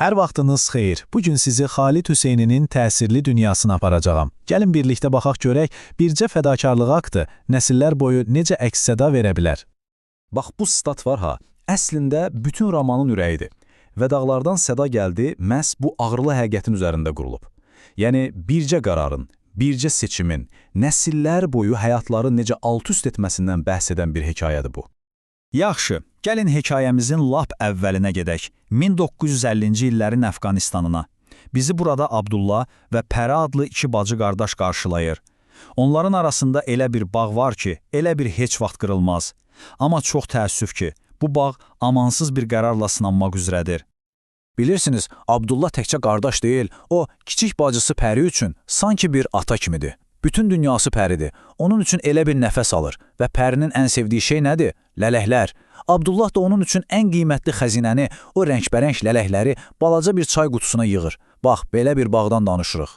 Hər vaxtınız xeyir. Bugün sizi Xalid Hüseyninin təsirli dünyasına aparacağam. Gəlin birlikdə baxaq görək, bircə fədakarlıq aktı nəsillər boyu necə əks-səda verə bilər. Bax bu stat var ha, əslində bütün romanın ürəyidir. Və dağlardan səda gəldi, məhz bu ağrılı həqiqətin üzərində qurulub. Yəni bircə qərarın, bircə seçimin, nəsillər boyu həyatları necə alt-üst etməsindən bəhs edən bir hekayədir bu. Yaxşı, gəlin hekayəmizin lap əvvəlinə gedək, 1950-ci illərin Əfqanistanına. Bizi burada Abdullah və Pəri adlı iki bacı qardaş qarşılayır. Onların arasında elə bir bağ var ki, elə bir heç vaxt qırılmaz. Amma çox təəssüf ki, bu bağ amansız bir qərarla sınanmaq üzrədir. Bilirsiniz, Abdullah təkcə qardaş deyil, o kiçik bacısı Pəri üçün sanki bir ata kimidir. Bütün dünyası Pəridir. Onun üçün elə bir nəfəs alır və Pərinin ən sevdiyi şey nədir? Lələklər. Abdullah da onun üçün ən qiymətli xəzinəni, o rəngbərəng lələkləri balaca bir çay qutusuna yığır. Bax, belə bir bağdan danışırıq.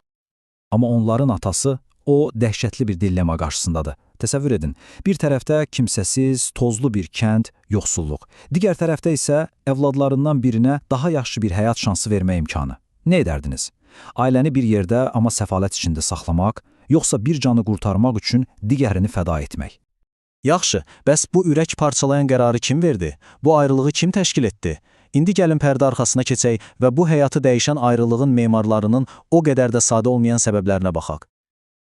Amma onların atası o dəhşətli bir dilləma qarşısındadır. Təsəvvür edin, bir tərəfdə kimsəsiz, tozlu bir kənd, yoxsulluq. Digər tərəfdə isə övladlarından birinə daha yaxşı bir həyat şansı vermə imkanı. Nə edərdiniz? Ailəni bir yerdə, amma səfalət içində saxlamaq, yoxsa bir canı qurtarmaq üçün digərini fəda etmək? Yaxşı, bəs bu ürək parçalayan qərarı kim verdi? Bu ayrılığı kim təşkil etdi? İndi gəlin pərdə arxasına keçək və bu həyatı dəyişən ayrılığın memarlarının o qədər də sadə olmayan səbəblərinə baxaq.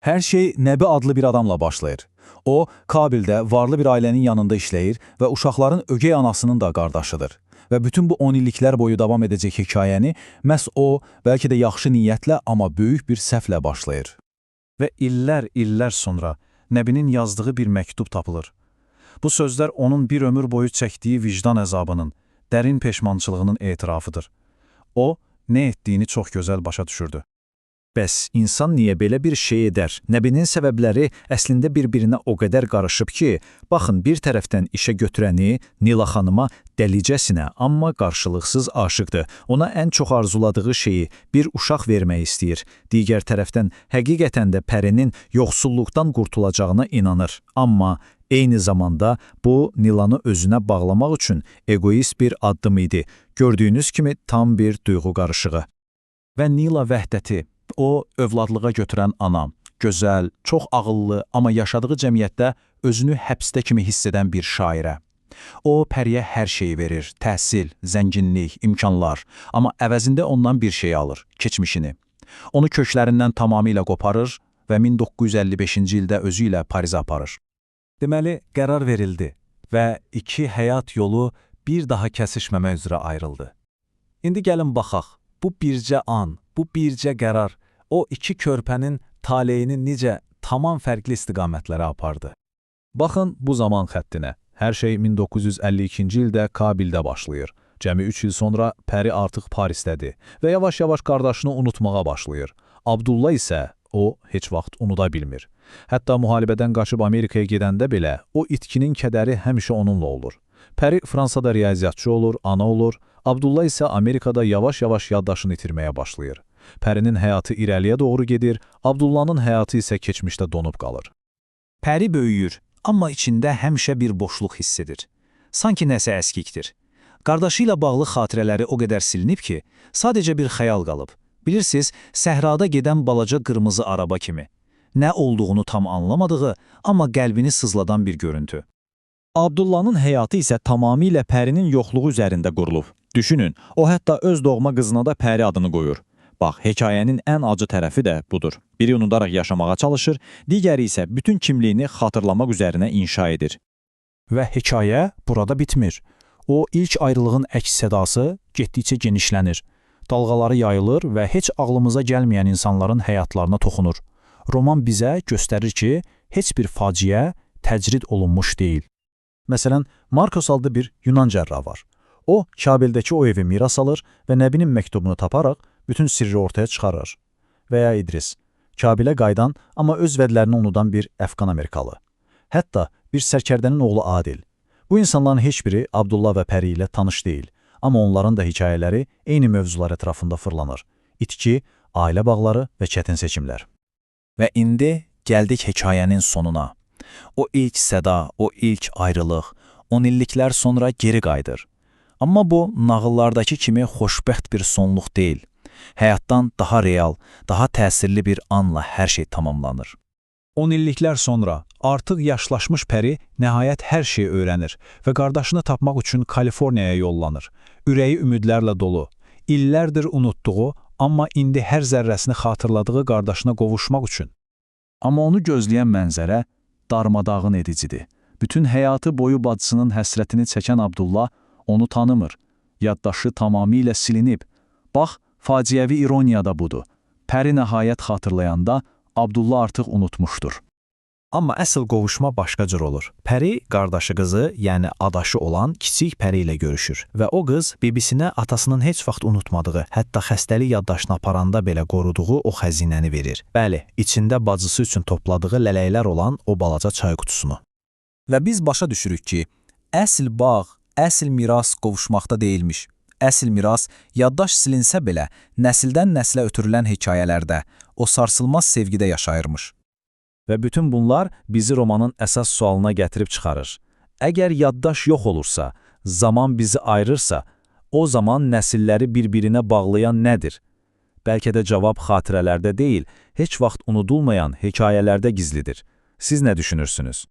Hər şey Nəbi adlı bir adamla başlayır. O, Kabildə varlı bir ailənin yanında işləyir və uşaqların ögey anasının da qardaşıdır. Və bütün bu 10 illiklər boyu davam edəcək hekayəni məhz o, bəlkə də yaxşı niyyətlə, amma böyük bir səhvlə başlayır. Və illər sonra Nəbinin yazdığı bir məktub tapılır. Bu sözlər onun bir ömür boyu çəkdiyi vicdan əzabının, dərin peşmançılığının etirafıdır. O, nə etdiyini çox gözəl başa düşürdü. Bəs insan niyə belə bir şey edər? Nəbinin səbəbləri əslində bir-birinə o qədər qarışıb ki, baxın, bir tərəfdən işə götürəni Nila xanıma dəlicəsinə, amma qarşılıqsız aşıqdır. Ona ən çox arzuladığı şeyi, bir uşaq vermək istəyir. Digər tərəfdən həqiqətən də Pərinin yoxsulluqdan qurtulacağına inanır. Amma eyni zamanda bu Nilanı özünə bağlamaq üçün egoist bir addım idi. Gördüyünüz kimi tam bir duyğu qarışığı. Və Nila vəhdəti, o, övladlığa götürən anam, gözəl, çox ağıllı, amma yaşadığı cəmiyyətdə özünü həbsdə kimi hiss edən bir şairə. O, Pəriyə hər şeyi verir, təhsil, zənginlik, imkanlar, amma əvəzində ondan bir şey alır, keçmişini. Onu köklərindən tamamilə qoparır və 1955-ci ildə özü ilə Parizə aparır. Deməli, qərar verildi və iki həyat yolu bir daha kəsişməmə üzrə ayrıldı. İndi gəlin baxaq, bu bircə an, bu bircə qərar o iki körpənin taleyini necə tamam fərqli istiqamətlərə apardı. Baxın bu zaman xəttinə. Hər şey 1952-ci ildə Kabildə başlayır. Cəmi 3 il sonra Pəri artıq Parisdədir və yavaş-yavaş qardaşını unutmağa başlayır. Abdullah isə o heç vaxt unuda bilmir. Hətta müharibədən qaçıb Amerikaya gedəndə belə o itkinin kədəri həmişə onunla olur. Pəri Fransada riyaziyyatçı olur, ana olur. Abdullah isə Amerikada yavaş-yavaş yaddaşını itirməyə başlayır. Pərinin həyatı irəliyə doğru gedir, Abdullahın həyatı isə keçmişdə donub qalır. Pəri böyüyür, amma içində həmişə bir boşluq hiss edir. Sanki nəsə əskikdir. Qardaşı ilə bağlı xatirələri o qədər silinib ki, sadəcə bir xəyal qalıb. Bilirsiniz, səhrada gedən balaca qırmızı araba kimi. Nə olduğunu tam anlamadığı, amma qəlbini sızladan bir görüntü. Abdullahın həyatı isə tamamilə Pərinin yoxluğu üzərində qurulub. Düşünün, o hətta öz doğma qızına da Pəri adını qoyur. Bax, hekayənin ən acı tərəfi də budur. Biri unudaraq yaşamağa çalışır, digəri isə bütün kimliyini xatırlamaq üzərinə inşa edir. Və hekayə burada bitmir. O, ilk ayrılığın əks-sədası getdikcə genişlənir. Dalğaları yayılır və heç ağlımıza gəlməyən insanların həyatlarına toxunur. Roman bizə göstərir ki, heç bir faciə təcrid olunmuş deyil. Məsələn, Markos adlı bir Yunan cərrah var. O, Kabildəki o evi miras alır və Nəbinin məktubunu taparaq bütün sirri ortaya çıxarır. Və ya İdris, Kabilə qaydan, amma öz vədlərini unudan bir Əfqan Amerikalı. Hətta bir sərkərdənin oğlu Adil. Bu insanların heç biri Abdullah və Pəri ilə tanış deyil, amma onların da hekayələri eyni mövzular ətrafında fırlanır. İtki, ailə bağları və çətin seçimlər. Və indi gəldik hekayənin sonuna. O ilk səda, o ilk ayrılıq, 10 illiklər sonra geri qayıdır. Amma bu, nağıllardakı kimi xoşbəxt bir sonluq deyil. Həyatdan daha real, daha təsirli bir anla hər şey tamamlanır. 10 illiklər sonra artıq yaşlaşmış Pəri nəhayət hər şeyi öyrənir və qardaşını tapmaq üçün Kaliforniyaya yollanır. Ürəyi ümidlərlə dolu. İllərdir unutduğu, amma indi hər zərrəsini xatırladığı qardaşına qovuşmaq üçün. Amma onu gözləyən mənzərə darmadağın edicidir. Bütün həyatı boyu bacısının həsrətini çəkən Abdullah onu tanımır. Yaddaşı tamamilə silinib. Bax, faciəvi ironiya da budur. Pəri nəhayət xatırlayanda Abdullah artıq unutmuşdur. Amma əsl qovuşma başqa cür olur. Pəri qardaşı qızı, yəni adaşı olan kiçik Pəri ilə görüşür və o qız bibisinə atasının heç vaxt unutmadığı, hətta xəstəlik yaddaşını aparanda belə qoruduğu o xəzinəni verir. Bəli, içində bacısı üçün topladığı lələklər olan o balaca çay qutusunu. Və biz başa düşürük ki, əsl bağ, əsl miras qovuşmaqda deyilmiş. Əsl miras, yaddaş silinsə belə, nəsildən nəslə ötürülən hekayələrdə, o sarsılmaz sevgidə yaşayırmış. Və bütün bunlar bizi romanın əsas sualına gətirib çıxarır. Əgər yaddaş yox olursa, zaman bizi ayırırsa, o zaman nəsilləri bir-birinə bağlayan nədir? Bəlkə də cavab xatirələrdə deyil, heç vaxt unudulmayan hekayələrdə gizlidir. Siz nə düşünürsünüz?